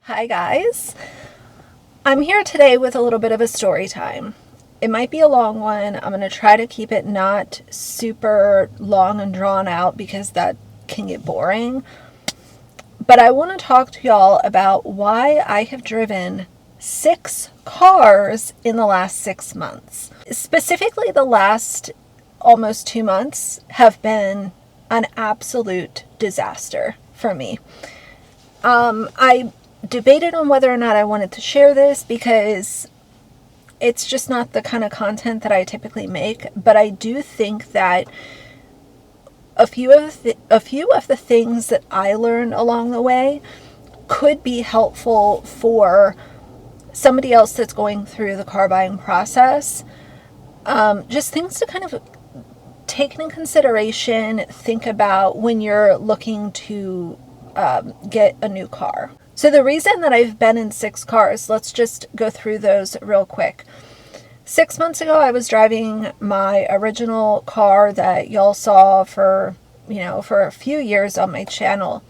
Hi guys, I'm here today with a little bit of a story time. It might be a long one. I'm going to try to keep it not super long and drawn out because that can get boring. But I want to talk to y'all about why I have driven 6 cars in the last 6 months. Specifically, the last almost 2 months have been an absolute disaster for me. I debated on whether or not I wanted to share this because it's just not the kind of content that I typically make, but I do think that a few of the things that I learned along the way could be helpful for somebody else that's going through the car buying process. Just things to kind of take into consideration, think about when you're looking to get a new car. So the reason that I've been in 6 cars, let's just go through those real quick. 6 months ago, I was driving my original car that y'all saw for a few years on my channel.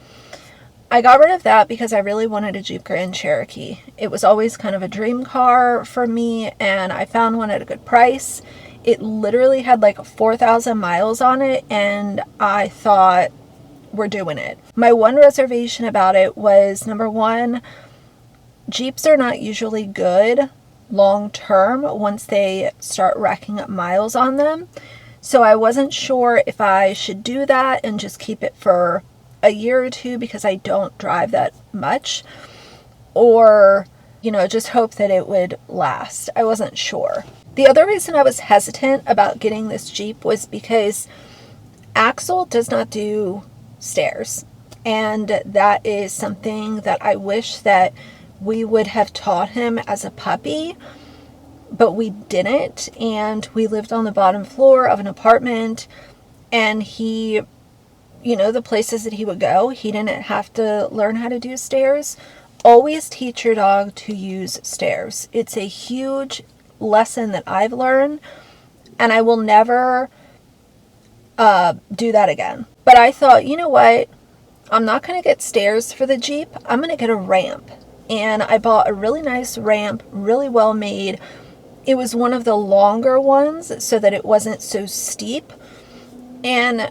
I got rid of that because I really wanted a Jeep Grand Cherokee. It was always kind of a dream car for me, and I found one at a good price. It literally had like 4,000 miles on it, and I thought, we're doing it. My one reservation about it was, number one, Jeeps are not usually good long term once they start racking up miles on them. So I wasn't sure if I should do that and just keep it for a year or two because I don't drive that much, or just hope that it would last. I wasn't sure. The other reason I was hesitant about getting this Jeep was because Axel does not do stairs, and that is something that I wish that we would have taught him as a puppy, but we didn't. And we lived on the bottom floor of an apartment, and he, the places that he would go, he didn't have to learn how to do stairs. Always teach your dog to use stairs. It's a huge lesson that I've learned, and I will never do that again. But I thought, you know what? I'm not going to get stairs for the Jeep. I'm going to get a ramp. And I bought a really nice ramp, really well made. It was one of the longer ones so that it wasn't so steep. And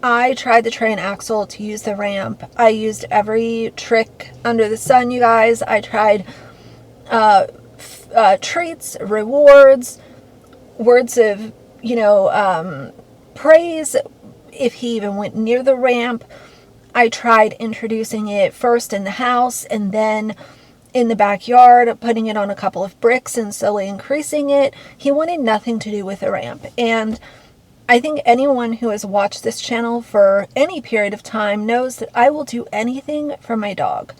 I tried to train Axel to use the ramp. I used every trick under the sun, you guys. I tried treats, rewards, words of, praise if he even went near the ramp. I tried introducing it first in the house and then in the backyard, putting it on a couple of bricks and slowly increasing it. He wanted nothing to do with the ramp. And I think anyone who has watched this channel for any period of time knows that I will do anything for my dog.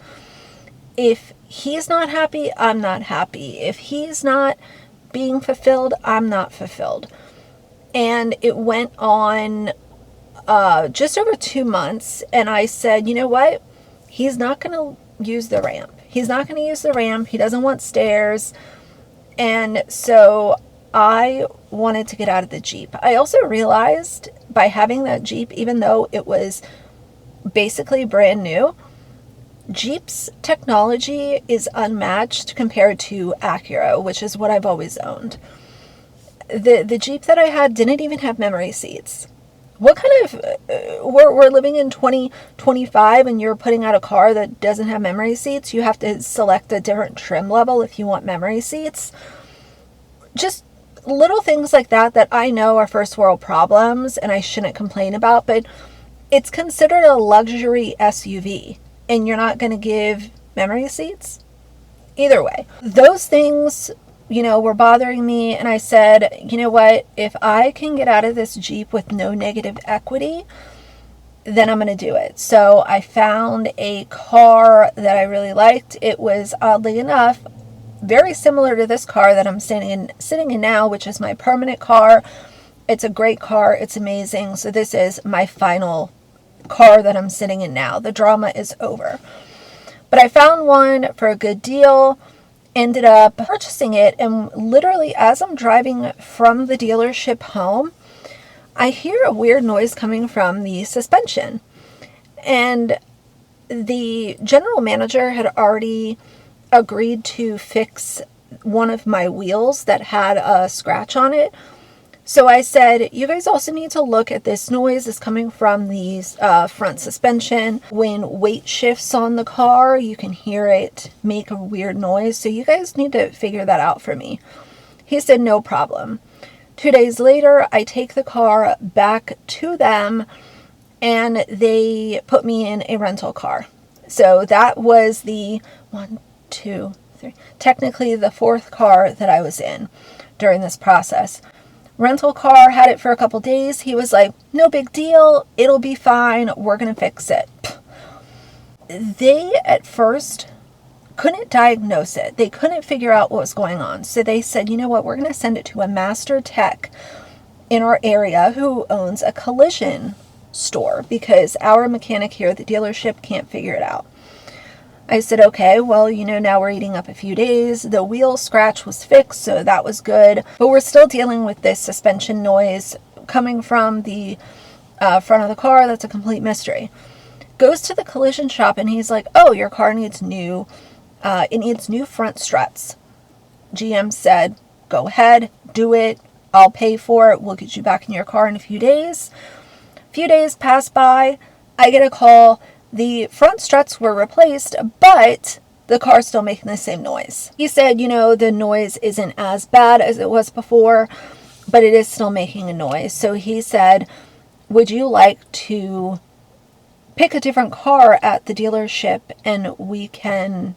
If he's not happy, I'm not happy. If he's not being fulfilled, I'm not fulfilled. And it went on just over 2 months, and I said, you know what? He's not going to use the ramp. He's not going to use the ramp. He doesn't want stairs. And so I wanted to get out of the Jeep. I also realized by having that Jeep, even though it was basically brand new, Jeep's technology is unmatched compared to Acura, which is what I've always owned. The Jeep that I had didn't even have memory seats. What kind of, we're living in 2025 and you're putting out a car that doesn't have memory seats? You have to select a different trim level if you want memory seats. Just little things like that I know are first world problems and I shouldn't complain about, but it's considered a luxury SUV and you're not going to give memory seats? Either way, those things were bothering me, and I said, you know what, if I can get out of this Jeep with no negative equity, then I'm going to do it. So I found a car that I really liked. It was, oddly enough, very similar to this car that I'm sitting in now, which is my permanent car. It's a great car. It's amazing. So this is my final car that I'm sitting in now. The drama is over. But I found one for a good deal. Ended up purchasing it, and literally as I'm driving from the dealership home, I hear a weird noise coming from the suspension. And The general manager had already agreed to fix one of my wheels that had a scratch on it. So I said, you guys also need to look at this noise is coming from the front suspension. When weight shifts on the car, you can hear it make a weird noise. So you guys need to figure that out for me. He said, no problem. 2 days later, I take the car back to them and they put me in a rental car. So that was the technically the 4th car that I was in during this process. Rental car, had it for a couple days. He was like, no big deal. It'll be fine. We're going to fix it. They at first couldn't diagnose it. They couldn't figure out what was going on. So they said, you know what? We're going to send it to a master tech in our area who owns a collision store because our mechanic here at the dealership can't figure it out. I said, okay, well, now we're eating up a few days. The wheel scratch was fixed, so that was good. But we're still dealing with this suspension noise coming from the front of the car. That's a complete mystery. Goes to the collision shop, and he's like, oh, your car needs new. It needs new front struts. GM said, go ahead, do it. I'll pay for it. We'll get you back in your car in a few days. A few days pass by. I get a call. The front struts were replaced, but the car's still making the same noise. He said, the noise isn't as bad as it was before, but it is still making a noise. So he said, would you like to pick a different car at the dealership and we can,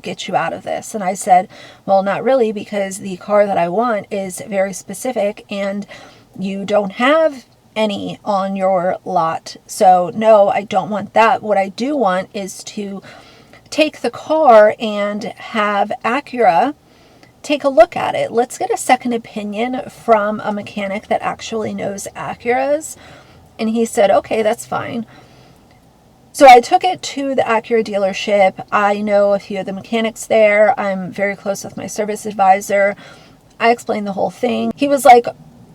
get you out of this? And I said, well, not really, because the car that I want is very specific and you don't have any on your lot. So no, I don't want that. What I do want is to take the car and have Acura take a look at it. Let's get a second opinion from a mechanic that actually knows Acuras. And he said, okay, that's fine. So I took it to the Acura dealership. I know a few of the mechanics there. I'm very close with my service advisor. I explained the whole thing. He was like,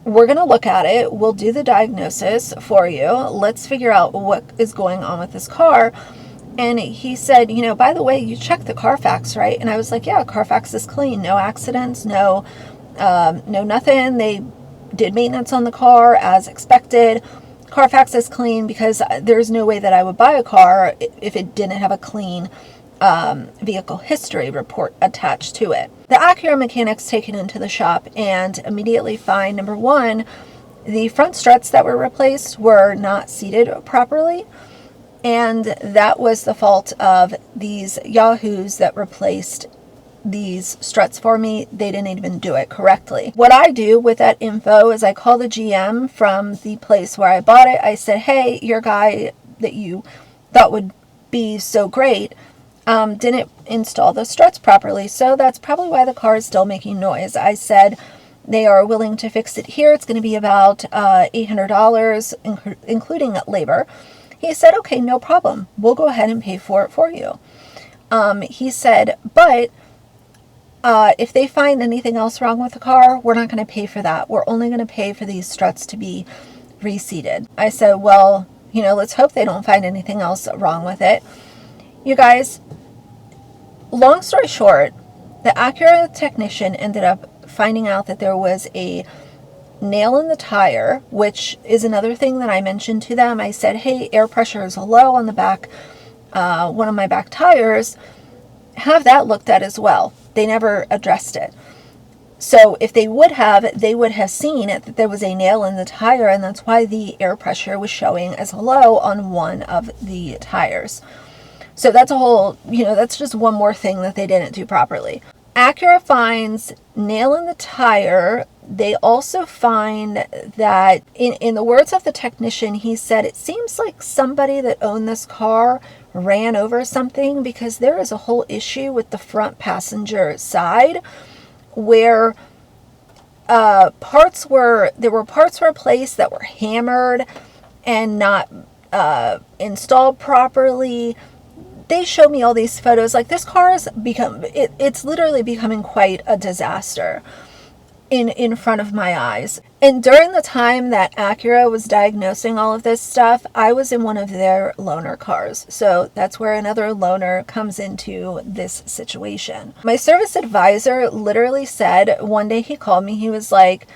we're going to look at it. We'll do the diagnosis for you. Let's figure out what is going on with this car. And he said, by the way, you checked the Carfax, right? And I was like, yeah, Carfax is clean. No accidents, no nothing. They did maintenance on the car as expected. Carfax is clean because there's no way that I would buy a car if it didn't have a clean vehicle history report attached to it. The Acura mechanics take it into the shop and immediately find, number one, the front struts that were replaced were not seated properly, and that was the fault of these yahoos that replaced these struts for me. They didn't even do it correctly. What I do with that info is I call the GM from the place where I bought it. I said, hey, your guy that you thought would be so great didn't install the struts properly, so that's probably why the car is still making noise. I said they are willing to fix it here. It's going to be about $800, including labor. He said, okay, no problem. We'll go ahead and pay for it for you. He said, but if they find anything else wrong with the car, we're not going to pay for that. We're only going to pay for these struts to be reseated. I said, well, let's hope they don't find anything else wrong with it. You guys, long story short, the Acura technician ended up finding out that there was a nail in the tire, which is another thing that I mentioned to them. I said, hey, air pressure is low on the back, one of my back tires. Have that looked at as well. They never addressed it. So if they would have seen it, that there was a nail in the tire, and that's why the air pressure was showing as low on one of the tires. So that's a whole, that's just one more thing that they didn't do properly. Acura finds nail in the tire. They also find that, in the words of the technician, he said, it seems like somebody that owned this car ran over something, because there is a whole issue with the front passenger side where parts were replaced that were hammered and not installed properly. They showed me all these photos. Like, this car has it's literally becoming quite a disaster in front of my eyes. And during the time that Acura was diagnosing all of this stuff, I was in one of their loaner cars. So that's where another loaner comes into this situation. My service advisor literally said, one day he called me, he was like,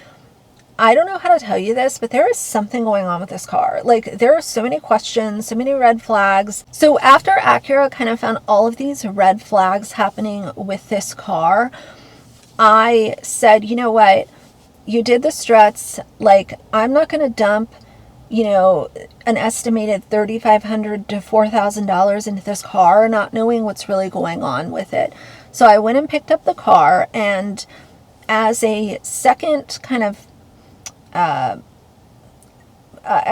I don't know how to tell you this, but there is something going on with this car. Like, there are so many questions, so many red flags. So after Acura kind of found all of these red flags happening with this car, I said, you know what? You did the struts. Like, I'm not going to dump, an estimated $3,500 to $4,000 into this car, not knowing what's really going on with it. So I went and picked up the car, and as a second kind of, I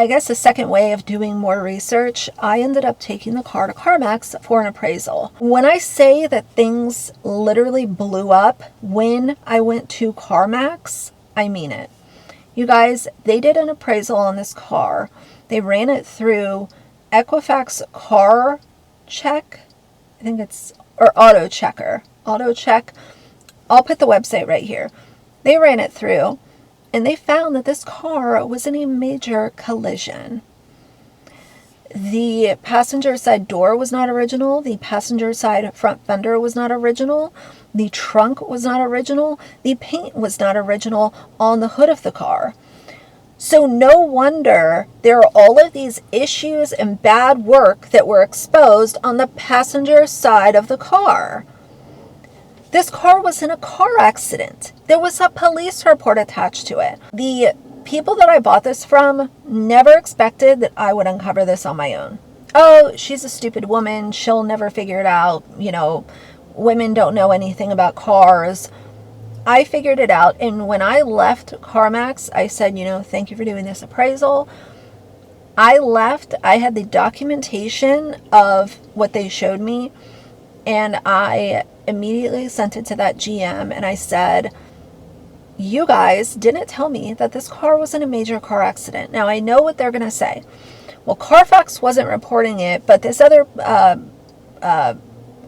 guess a second way of doing more research, I ended up taking the car to CarMax for an appraisal. When I say that things literally blew up when I went to CarMax, I mean it. You guys, they did an appraisal on this car. They ran it through Equifax Car Check. I think it's, or Auto Checker. Auto Check. I'll put the website right here. They ran it through, and they found that this car was in a major collision. The passenger side door was not original. The passenger side front fender was not original. The trunk was not original. The paint was not original on the hood of the car. So no wonder there are all of these issues and bad work that were exposed on the passenger side of the car. This car was in a car accident. There was a police report attached to it. The people that I bought this from never expected that I would uncover this on my own. Oh, she's a stupid woman. She'll never figure it out. Women don't know anything about cars. I figured it out. And when I left CarMax, I said, thank you for doing this appraisal. I left. I had the documentation of what they showed me. And I immediately sent it to that GM. And I said, you guys didn't tell me that this car was in a major car accident. Now, I know what they're going to say. Well, Carfax wasn't reporting it, but this other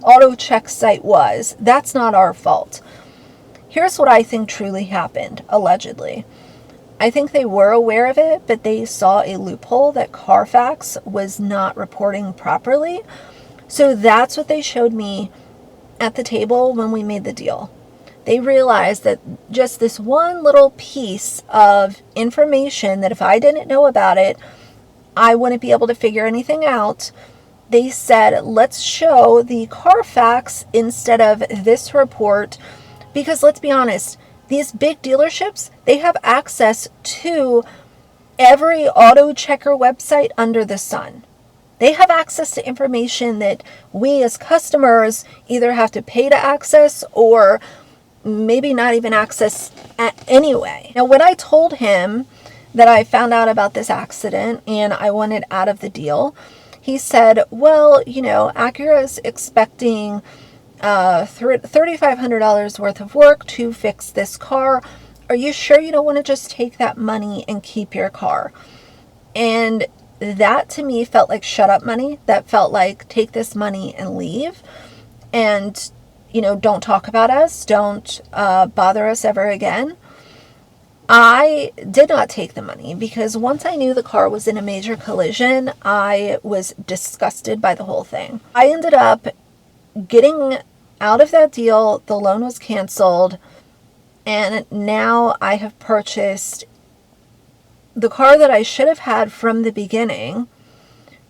auto check site was. That's not our fault. Here's what I think truly happened, allegedly. I think they were aware of it, but they saw a loophole that Carfax was not reporting properly. So that's what they showed me at the table when we made the deal. They realized that just this one little piece of information that if I didn't know about it, I wouldn't be able to figure anything out. They said, let's show the Carfax instead of this report, because let's be honest, these big dealerships, they have access to every auto checker website under the sun. They have access to information that we as customers either have to pay to access or maybe not even access anyway. Now, when I told him that I found out about this accident and I wanted out of the deal, he said, well, Acura is expecting $3,500 worth of work to fix this car. Are you sure you don't want to just take that money and keep your car? And that to me felt like shut up money. That felt like take this money and leave. And, don't talk about us. Don't bother us ever again. I did not take the money because once I knew the car was in a major collision, I was disgusted by the whole thing. I ended up getting out of that deal. The loan was canceled. And now I have purchased the car that I should have had from the beginning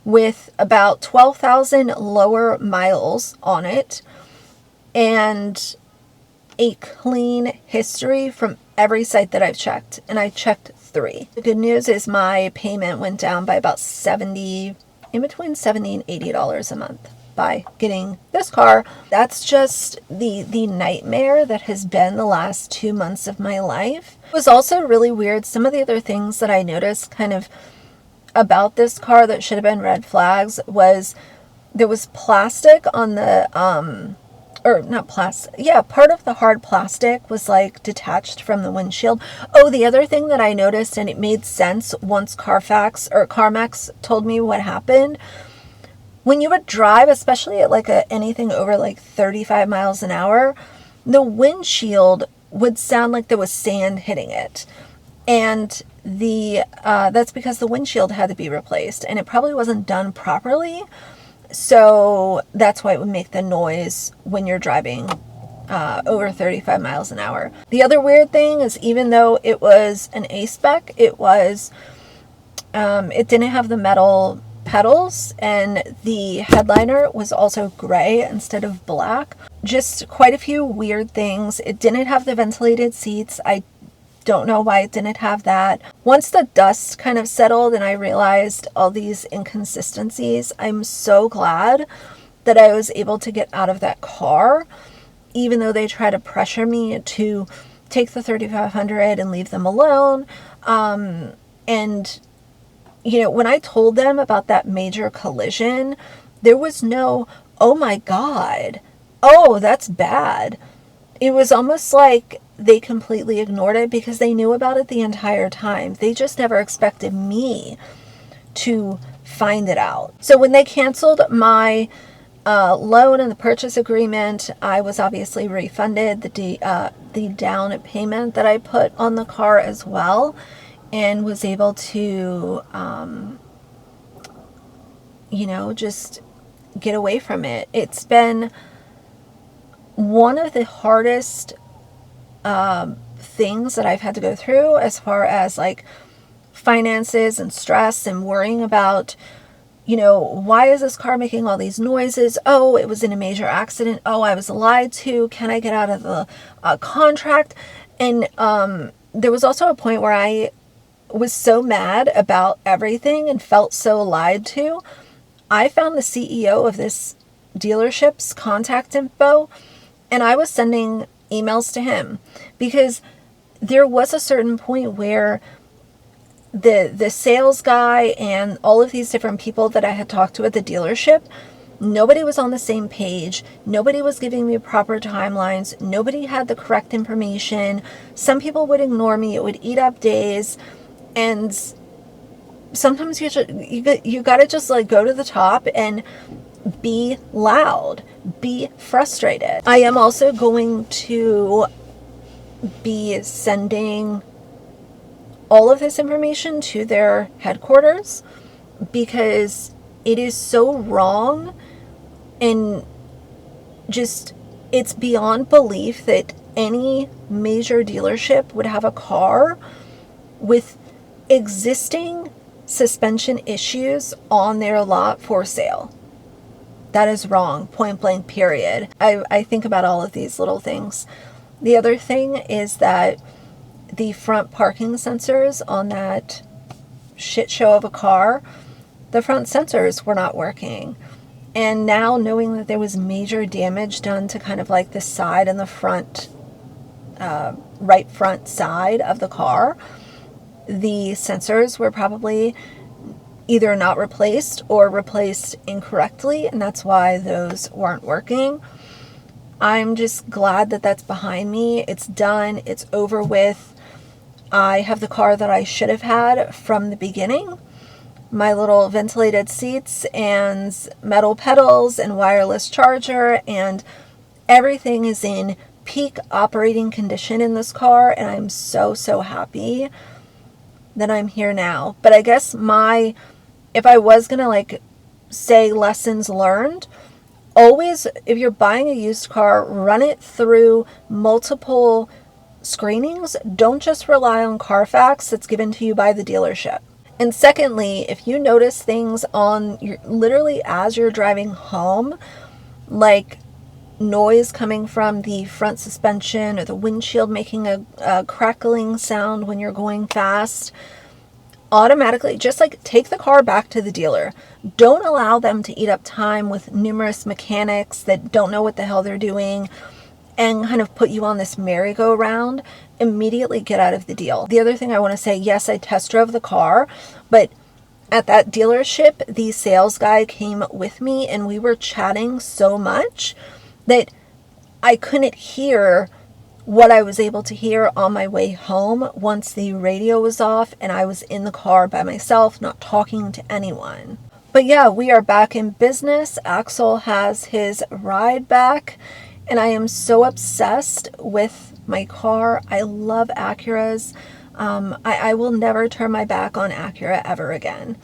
with about 12,000 lower miles on it and a clean history from every site that I've checked. And I checked 3. The good news is my payment went down by about in between $70 and $80 a month by getting this car. That's just the nightmare that has been the last 2 months of my life. It was also really weird. Some of the other things that I noticed kind of about this car that should have been red flags was there was plastic on the, or not plastic. Yeah, part of the hard plastic was like detached from the windshield. Oh, the other thing that I noticed, and it made sense once CarMax told me what happened. When you would drive, especially at anything over 35 miles an hour, the windshield would sound like there was sand hitting it. And that's because the windshield had to be replaced, and it probably wasn't done properly. So that's why it would make the noise when you're driving over 35 miles an hour. The other weird thing is, even though it was an A-spec, it didn't have the metal pedals, and the headliner was also gray instead of black. Just quite a few weird things. It didn't have the ventilated seats. I don't know why it didn't have that. Once the dust kind of settled and I realized all these inconsistencies, I'm so glad that I was able to get out of that car, even though they try to pressure me to take the 3500 and leave them alone. And when I told them about that major collision, there was no, oh my God, oh, that's bad. It was almost like they completely ignored it because they knew about it the entire time. They just never expected me to find it out. So when they canceled my loan and the purchase agreement, I was obviously refunded the down payment that I put on the car as well, and was able to, just get away from it. It's been one of the hardest things that I've had to go through, as far as like finances and stress and worrying about, why is this car making all these noises? Oh, it was in a major accident. Oh, I was lied to. Can I get out of the contract? And there was also a point where I was so mad about everything and felt so lied to. I found the CEO of this dealership's contact info, and I was sending emails to him, because there was a certain point where the sales guy and all of these different people that I had talked to at the dealership, nobody was on the same page. Nobody was giving me proper timelines. Nobody had the correct information. Some people would ignore me. It would eat up days. And sometimes you got to just like go to the top and be loud, be frustrated. I am also going to be sending all of this information to their headquarters, because it is so wrong, and just, it's beyond belief that any major dealership would have a car with existing suspension issues on their lot for sale. That is wrong, point blank, period. I think about all of these little things. The other thing is that the front parking sensors on that shit show of a car, the front sensors were not working. And now, knowing that there was major damage done to kind of like the side and the front, right front side of the car, the sensors were probably either not replaced or replaced incorrectly, and that's why those weren't working. I'm just glad that that's behind me. It's done. It's over with. I have the car that I should have had from the beginning. My little ventilated seats and metal pedals and wireless charger, and everything is in peak operating condition in this car, and I'm so, so happy that I'm here now. But I guess if I was gonna like say lessons learned, always, if you're buying a used car, run it through multiple screenings. Don't just rely on Carfax that's given to you by the dealership. And secondly, if you notice things literally as you're driving home, like noise coming from the front suspension or the windshield making a crackling sound when you're going fast, automatically just like take the car back to the dealer. Don't allow them to eat up time with numerous mechanics that don't know what the hell they're doing and kind of put you on this merry-go-round. Immediately get out of the deal. The other thing I want to say, yes, I test drove the car, but at that dealership, the sales guy came with me, and we were chatting so much that I couldn't hear what I was able to hear on my way home once the radio was off and I was in the car by myself, not talking to anyone. But yeah, we are back in business. Axel has his ride back, and I am so obsessed with my car. I love Acuras. I will never turn my back on Acura ever again.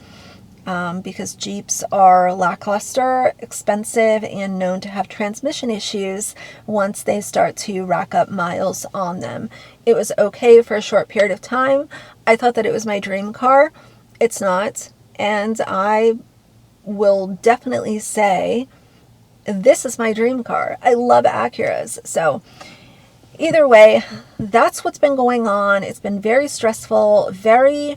Because Jeeps are lackluster, expensive, and known to have transmission issues once they start to rack up miles on them. It was okay for a short period of time. I thought that it was my dream car. It's not. And I will definitely say this is my dream car. I love Acuras. So either way, that's what's been going on. It's been very stressful, very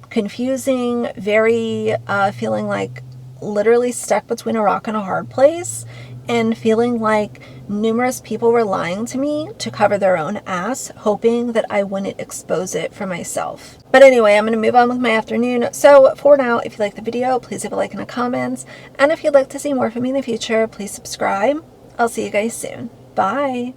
confusing, very feeling like literally stuck between a rock and a hard place, and feeling like numerous people were lying to me to cover their own ass, hoping that I wouldn't expose it for myself. But anyway, I'm going to move on with my afternoon. So for now, if you like the video, please leave a like in the comments. And if you'd like to see more from me in the future, please subscribe. I'll see you guys soon. Bye.